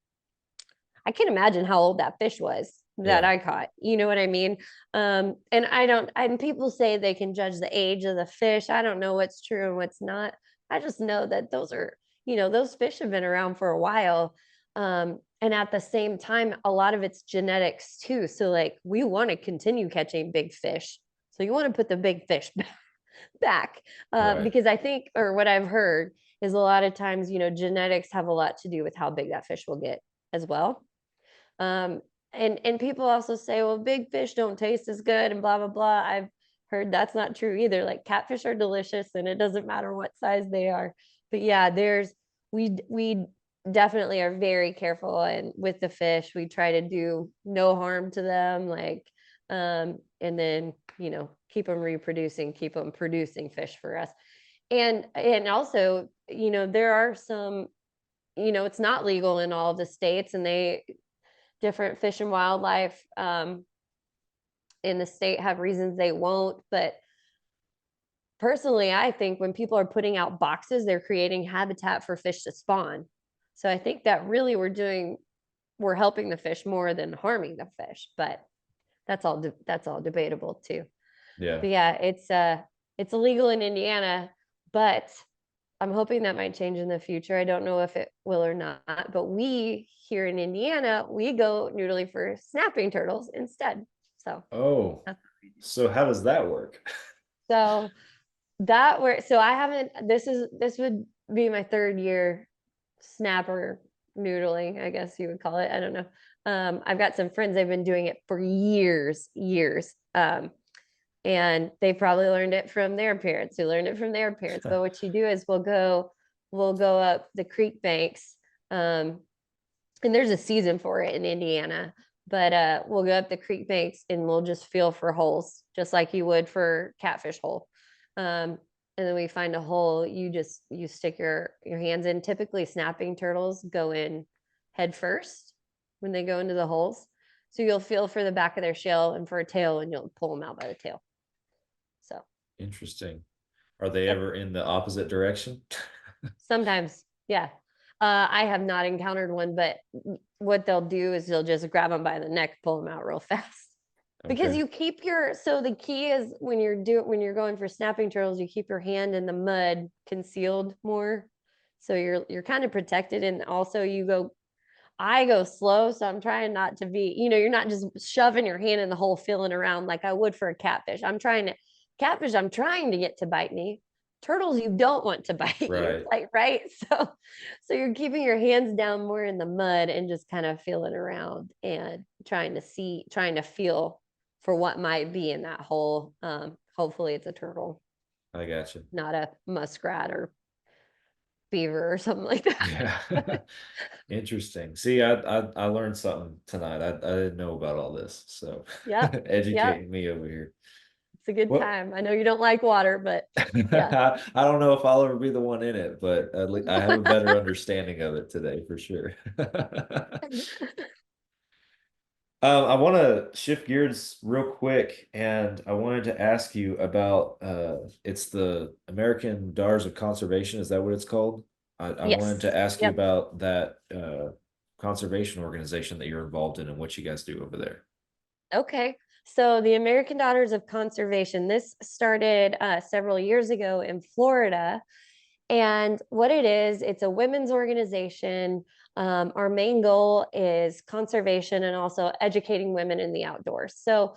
I can imagine how old that fish was that Yeah. I caught. You know what I mean? And and people say they can judge the age of the fish. I don't know what's true and what's not. I just know that those fish have been around for a while. And at the same time, a lot of it's genetics too. So like, we want to continue catching big fish. So you want to put the big fish back, Right. because I think, or what I've heard is, a lot of times, genetics have a lot to do with how big that fish will get as well. Um, and people also say, well, big fish don't taste as good and blah, blah, blah. I've heard that's not true either. Like, catfish are delicious, and it doesn't matter what size they are. But yeah, we definitely are very careful, and with the fish, we try to do no harm to them. Like, and then, keep them reproducing, keep them producing fish for us. And also, there are some, it's not legal in all of the states, and different Fish and Wildlife in the state have reasons they won't. But personally, I think when people are putting out boxes, they're creating habitat for fish to spawn. So I think that really we're helping the fish more than harming the fish. But that's all debatable too. Yeah. But yeah, it's illegal in Indiana, but I'm hoping that might change in the future. I don't know if it will or not, but we here in Indiana, we go noodling for snapping turtles instead. So Oh, so how does that work? so I haven't, this would be my third year snapper noodling, I guess you would call it. I don't know. I've got some friends, they've been doing it for years. And they probably learned it from their parents who learned it from their parents. But what you do is we'll go up the creek banks. And there's a season for it in Indiana, but we'll go up the creek banks and we'll just feel for holes, just like you would for catfish hole. And then we find a hole, you stick your hands in. Typically snapping turtles go in head first when they go into the holes. So you'll feel for the back of their shell and for a tail, and you'll pull them out by the tail. So Interesting. Are they Yep. ever in the opposite direction? Sometimes, yeah. I have not encountered one, but what they'll do is they'll just grab them by the neck, pull them out real fast. Because Okay. you keep so the key is when you're going for snapping turtles, you keep your hand in the mud concealed more. So you're kind of protected, and also I go slow, so I'm trying not to be, you're not just shoving your hand in the hole, feeling around like I would for a catfish. I'm trying to get to bite me. Turtles, you don't want to bite you, Right. like, right? So you're keeping your hands down more in the mud and just kind of feeling around and trying to feel for what might be in that hole. Hopefully it's a turtle, I got you. not a muskrat or beaver or something like that. Yeah. Interesting. See, I learned something tonight. I didn't know about all this. So Yep. Yep. educating me over here. It's a good What time. I know you don't like water, but yeah. I don't know if I'll ever be the one in it, but at least I have a better understanding of it today for sure. I want to shift gears real quick, and I wanted to ask you about it's the American Daughters of Conservation. Is that what it's called? I wanted Yes. to ask you Yep. about that conservation organization that you're involved in and what you guys do over there. Okay. So the American Daughters of Conservation, this started several years ago in Florida. And what it is, it's a women's organization. Our main goal is conservation and also educating women in the outdoors. So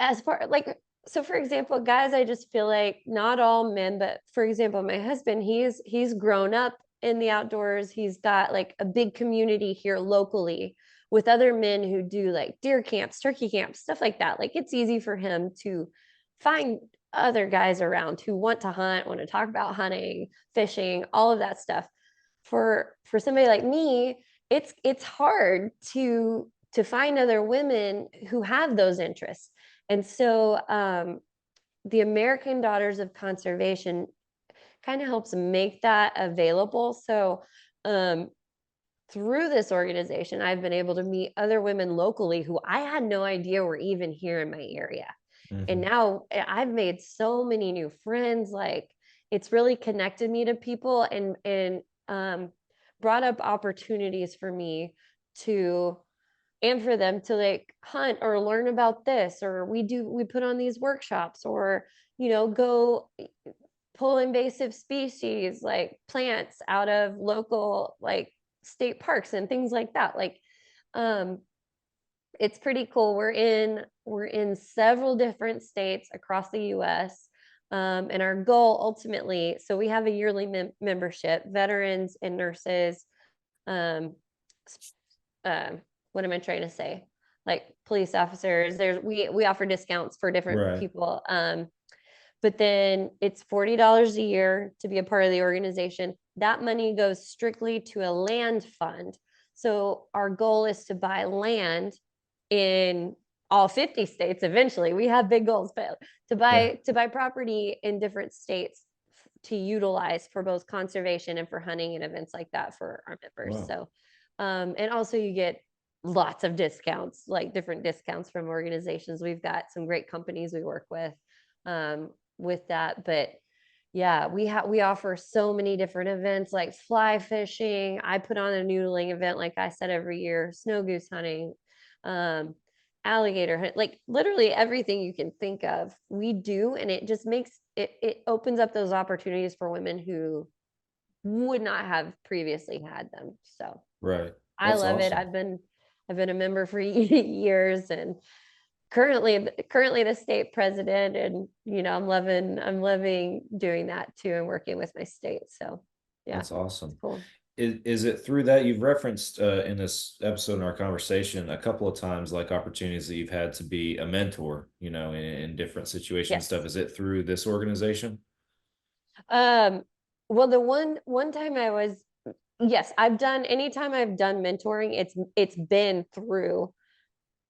as far like so for example, guys, I just feel like not all men, but for example, my husband, he's grown up in the outdoors. He's got like a big community here locally with other men who do like deer camps, turkey camps, stuff like that. Like it's easy for him to find other guys around who want to hunt, want to talk about hunting, fishing, all of that stuff. For somebody like me, it's hard to find other women who have those interests. And so the American Daughters of Conservation kind of helps make that available. So um, through this organization, I've been able to meet other women locally who I had no idea were even here in my area. And Mhm. now I've made so many new friends. Like it's really connected me to people and brought up opportunities for me to and for them to like hunt or learn about this, or we put on these workshops, or go pull invasive species like plants out of local like state parks and things like that. Like um it's pretty cool. We're in several different states across the US. And our goal ultimately, so we have a yearly membership, veterans and nurses, um, um, what am I trying to say? Like police officers, we offer discounts for different Right. people. But then it's $40 a year to be a part of the organization. That money goes strictly to a land fund. So our goal is to buy land in all 50 states eventually. We have big goals, but to Yeah. buy property in different states to utilize for both conservation and for hunting and events like that for our members. Wow. So and also you get lots of discounts, like different discounts from organizations. We've got some great companies we work with that. But yeah, we offer so many different events like fly fishing. I put on a noodling event, like I said, every year, snow goose hunting, um, alligator hunt, like literally everything you can think of, we do, and it just makes it opens up those opportunities for women who would not have previously had them. So Right. I That's love it. awesome. I've been a member for years, and currently the state president, and I'm loving doing that too and working with my state. So yeah, That's it's awesome. cool. Is it through that you've referenced in this episode in our conversation a couple of times, like opportunities that you've had to be a mentor, in different situations and stuff? Yes. Is it through this organization? Um, well, the one time I was, yes, I've done, anytime I've done mentoring, it's been through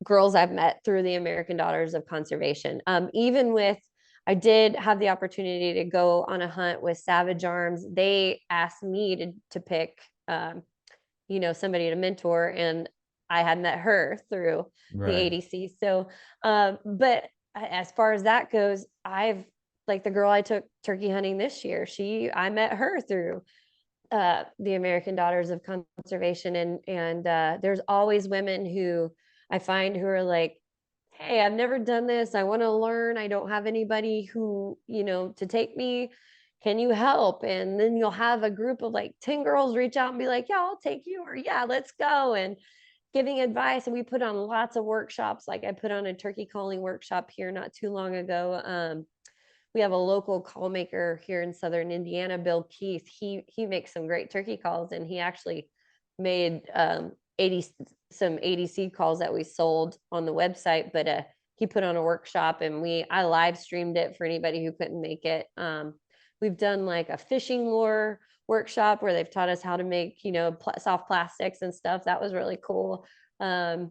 girls I've met through the American Daughters of Conservation. Even with, I did have the opportunity to go on a hunt with Savage Arms. They asked me to pick, somebody to mentor, and I had met her through the Right. ADC. So, but as far as that goes, I've, like the girl I took turkey hunting this year, I met her through the American Daughters of Conservation, and there's always women who I find who are like, hey, I've never done this, I want to learn, I don't have anybody who, to take me, can you help? And then you'll have a group of like 10 girls reach out and be like, yeah, I'll take you, or yeah, let's go, and giving advice. And we put on lots of workshops. Like I put on a turkey calling workshop here not too long ago. We have a local call maker here in Southern Indiana, Bill Keith. He makes some great turkey calls, and he actually made 80 some ADC calls that we sold on the website. But he put on a workshop, and I live streamed it for anybody who couldn't make it. We've done like a fishing lure workshop where they've taught us how to make soft plastics and stuff. That was really cool. Um,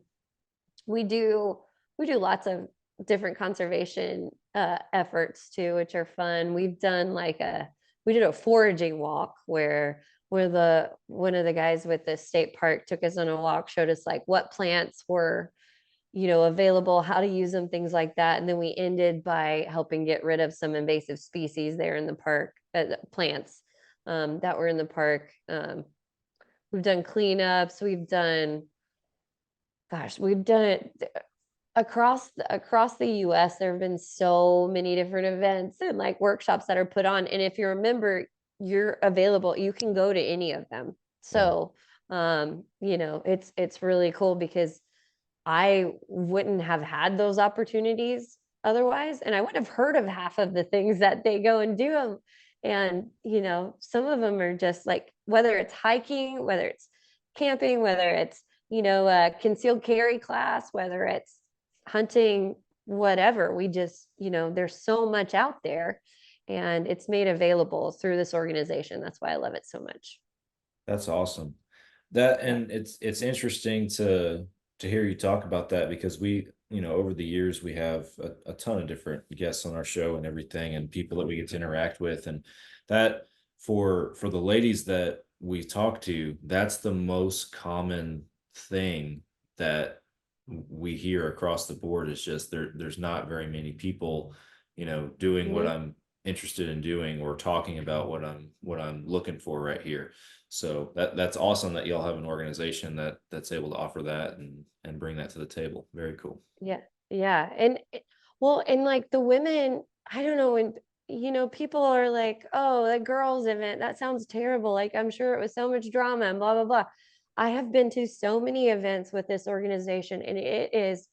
we do we do lots of different conservation efforts too, which are fun. We did a foraging walk where the one of the guys with the state park took us on a walk, showed us like what plants were available, how to use them, things like that. And then we ended by helping get rid of some invasive species there in the park, plants that were in the park. We've done cleanups. We've done it across the US. There have been so many different events and like workshops that are put on. And if you're a member, you're available. You can go to any of them. So, it's really cool because I wouldn't have had those opportunities otherwise. And I wouldn't have heard of half of the things that they go and do. And, some of them are just like, whether it's hiking, whether it's camping, whether it's, a concealed carry class, whether it's hunting, whatever, we just, there's so much out there, and it's made available through this organization. That's why I love it so much. That's awesome. That Yeah. and it's interesting to hear you talk about that because we, over the years we have a ton of different guests on our show and everything and people that we get to interact with, and that for the ladies that we talk to, that's the most common thing that we hear across the board is just there's not very many people, doing what Mhm. I'm interested in doing or talking about what I'm looking for right here. So that's awesome that y'all have an organization that's able to offer that and bring that to the table. Very cool. Yeah. Yeah. Well, and like the women, I don't know, when people are like, oh, the girls event, that sounds terrible. Like I'm sure it was so much drama and blah blah blah. I have been to so many events with this organization, and it is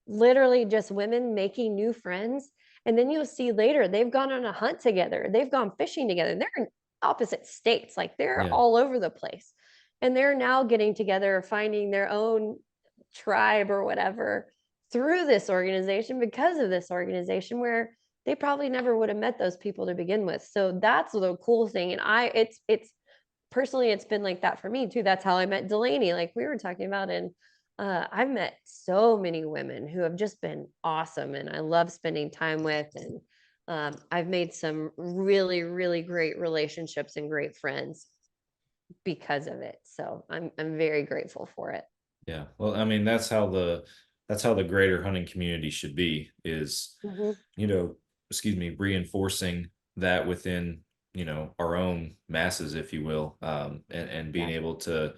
literally just women making new friends. And then you'll see later they've gone on a hunt together, they've gone fishing together, they're in opposite states, like they're Yeah, all over the place. And they're now getting together, finding their own tribe or whatever through this organization, because of this organization, where they probably never would have met those people to begin with. So that's the cool thing. And it's personally, it's been like that for me too. That's how I met Delaney, like we were talking about. And I've met so many women who have just been awesome, and I love spending time with. And I've made some really, really great relationships and great friends because of it. So I'm very grateful for it. yeah. Well, I mean, that's how the greater hunting community should be is, Mhm. you know, excuse me, reinforcing that within, our own masses, if you will, and being Yeah. able to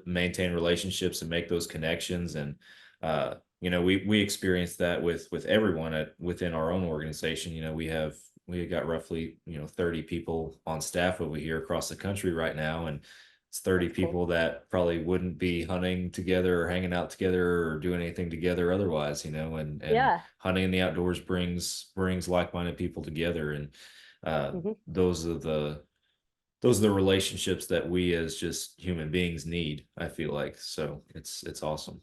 maintain relationships and make those connections and we experience that with everyone within our own organization. We got roughly 30 people on staff over here across the country right now, and it's 30 That's cool. people that probably wouldn't be hunting together or hanging out together or doing anything together otherwise. And Yeah. hunting in the outdoors brings like-minded people together, and Mhm. those are the relationships that we as just human beings need, I feel like. So it's awesome.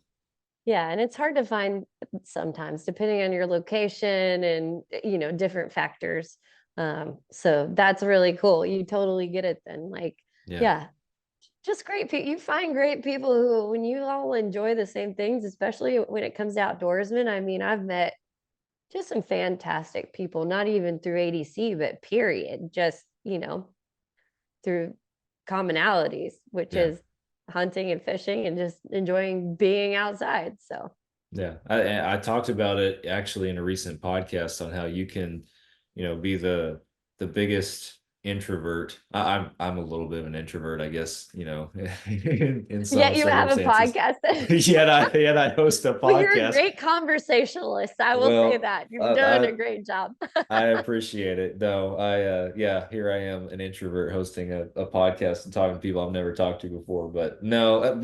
Yeah, and it's hard to find sometimes, depending on your location and different factors. So that's really cool. You totally get it then. Like, Yeah. yeah, just great people. You find great people who, when you all enjoy the same things, especially when it comes to outdoorsmen. I mean, I've met just some fantastic people, not even through ADC, but period, just through commonalities, which Yeah. is hunting and fishing and just enjoying being outside. So Yeah, I talked about it actually in a recent podcast on how you can, be the biggest introvert. I'm a little bit of an introvert, I guess, in yet some you have a circumstances. podcast. Yet I host a Well, you're a podcast. great conversationalist. I will say Well, that. You've done a great job. I appreciate it. No, yeah, here I am, an introvert hosting a podcast and talking to people I've never talked to before. But no,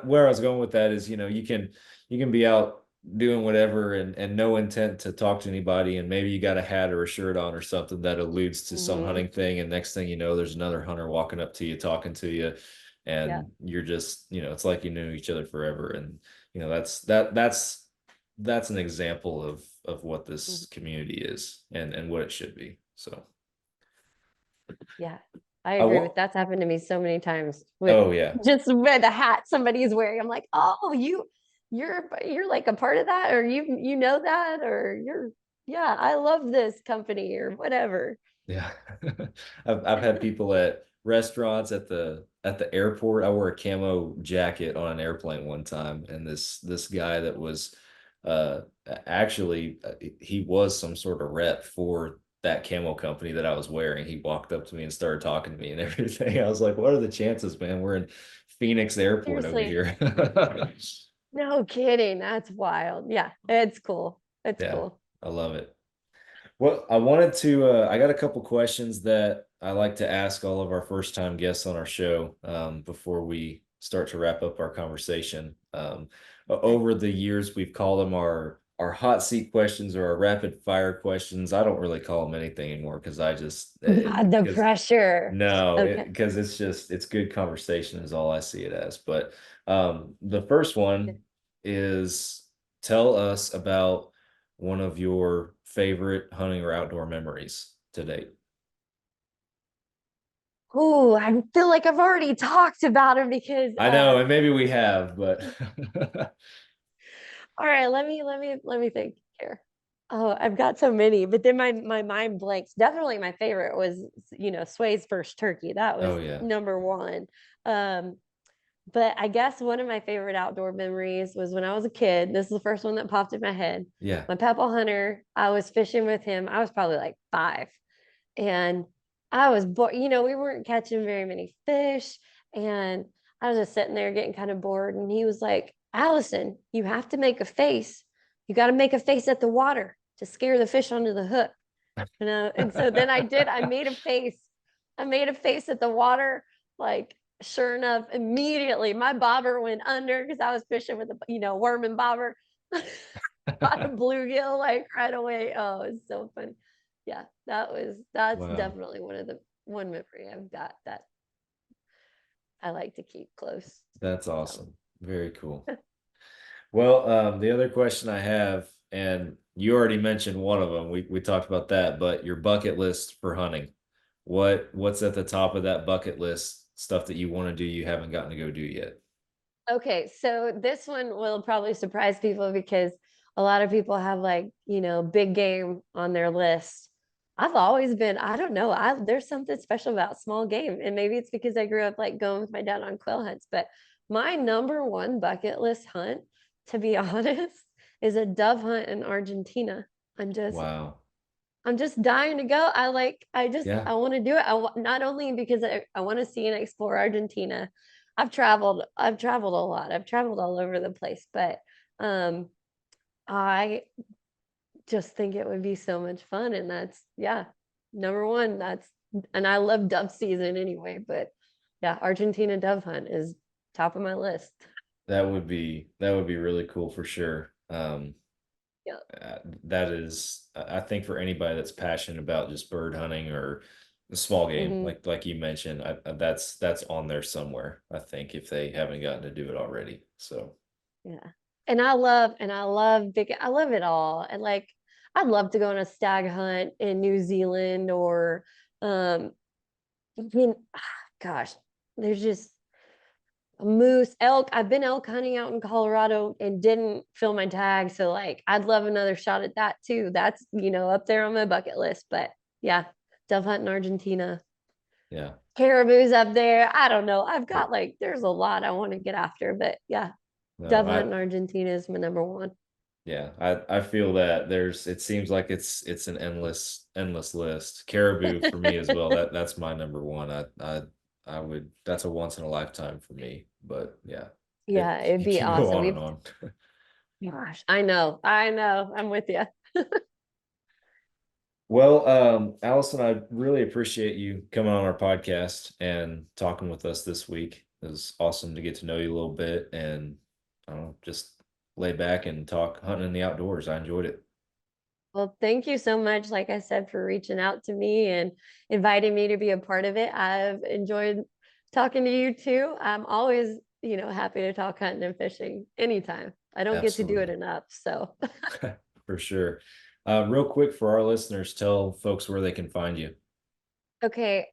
where I was going with that is, you can be out doing whatever and no intent to talk to anybody, and maybe you got a hat or a shirt on or something that alludes to some Mhm. hunting thing, and next thing you know, there's another hunter walking up to you, talking to you, Yeah. and you're just, it's like you knew each other forever. And that's an example of what this Mhm. community is and what it should be. So Yeah. I I agree with want. that's happened to me so many times with Oh yeah, just with the hat somebody's wearing. I'm like, oh, you're like a part of that, or you know that, or yeah, I love this company or whatever. yeah. I've had people at restaurants, at the airport. I wore a camo jacket on an airplane one time, and this guy that was uh actually he was some sort of rep for that camo company that I was wearing. He walked up to me and started talking to me and everything. I was like, what are the chances, man? We're in Phoenix Airport over Seriously. here. No kidding. That's wild. Yeah, it's cool. It's Yeah, cool. I love it. Well, I got a couple questions that I like to ask all of our first time guests on our show, before we start to wrap up our conversation. Okay. Over the years, we've called them our hot seat questions or our rapid fire questions. I don't really call them anything anymore because I just, The because pressure. no, Okay. because it's good conversation is all I see it as. But the first one is, tell us about one of your favorite hunting or outdoor memories to date. Oh, I feel like I've already talked about him because I know, and maybe we have, but all right, let me think here. Oh, I've got so many, but then my mind blanks. Definitely my favorite was, Sway's first turkey. That oh was yeah, number one. Um, but I guess one of my favorite outdoor memories was when I was a kid. This is the first one that popped in my head. yeah, My papa hunter, I was fishing with him. I was probably like 5. And I was bored. We weren't catching very many fish. And I was just sitting there getting kind of bored. And he was like, Allison, you have to make a face. You got to make a face at the water to scare the fish onto the hook. And so then I did. I made a face. I made a face at the water. Like, sure enough, immediately my bobber went under because I was fishing with a worm and bobber. Caught a bluegill like right away. Oh, it's so funny. Yeah, that's wow, definitely one memory I've got that I like to keep close. that's So awesome, very cool. Well, the other question I have, and you already mentioned one of them. We talked about that, but your bucket list for hunting. What's at the top of that bucket list? Stuff that you want to do you haven't gotten to go do yet. okay, so this one will probably surprise people because a lot of people have like, big game on their list. I've always been, I don't know, there's something special about small game. And maybe it's because I grew up like going with my dad on quail hunts, but my number one bucket list hunt, to be honest, is a dove hunt in Argentina. I'm just Wow. I'm just dying to go. Yeah. I want to do it. Not only because I want to see and explore Argentina. I've traveled a lot. I've traveled all over the place, but um I just think it would be so much fun. And that's, yeah, number one. And I love dove season anyway, but yeah, Argentina dove hunt is top of my list. That would be really cool for sure. Yeah. That is, I think for anybody that's passionate about just bird hunting or the small game, Mhm. like you mentioned, that's on there somewhere, I think, if they haven't gotten to do it already. So Yeah. And I love it all. And like, I'd love to go on a stag hunt in New Zealand or, I mean, gosh, there's just moose, elk. I've been elk hunting out in Colorado and didn't fill my tag. So like, I'd love another shot at that too. That's, up there on my bucket list. But yeah, dove hunt in Argentina. yeah. Caribou's up there. I don't know. I've got like, there's a lot I want to get after, but yeah, No, dove hunt in Argentina is my number one. yeah, I feel that it seems like it's an endless list. Caribou for me as well. That's my number one. I would, that's a once in a lifetime for me. But yeah, Yeah, it'd you be can go awesome. on and on. Gosh, I know. I'm with you. Well, Allison, I really appreciate you coming on our podcast and talking with us this week. It was awesome to get to know you a little bit and I don't know, just lay back and talk hunting in the outdoors. I enjoyed it. Well, thank you so much, like I said, for reaching out to me and inviting me to be a part of it. I've enjoyed talking to you too. I'm always, happy to talk hunting and fishing anytime. I don't get to do it Absolutely. enough. So, For sure. Real quick for our listeners, tell folks where they can find you. okay.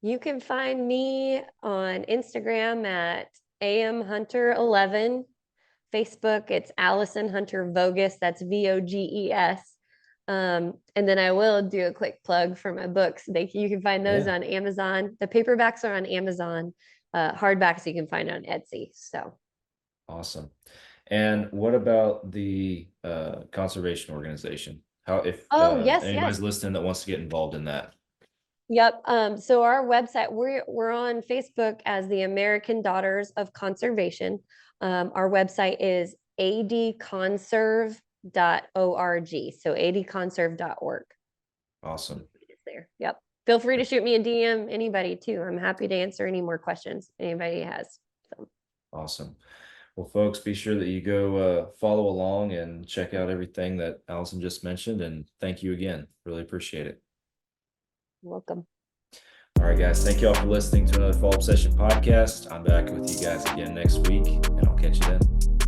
You can find me on Instagram at amhunter11. Facebook, it's Allison Hunter Voges. That's Voges. And then I will do a quick plug for my books. You can find those Yeah. on Amazon. The paperbacks are on Amazon. Hardbacks you can find on Etsy. So Awesome. And what about the conservation organization? How if oh yes, anybody's yes. listening that wants to get involved in that? Yep. So our website, we're on Facebook as the American Daughters of Conservation. Our website is adconserve.org. So adconserve.org. Awesome. It's there. Yep. Feel free to shoot me a DM, anybody too. I'm happy to answer any more questions anybody has. So Awesome. Well, folks, be sure that you go follow along and check out everything that Allison just mentioned. And thank you again. Really appreciate it. welcome. All right, guys. Thank you all for listening to another Fall Obsession podcast. I'm back with you guys again next week, and I'll catch you then.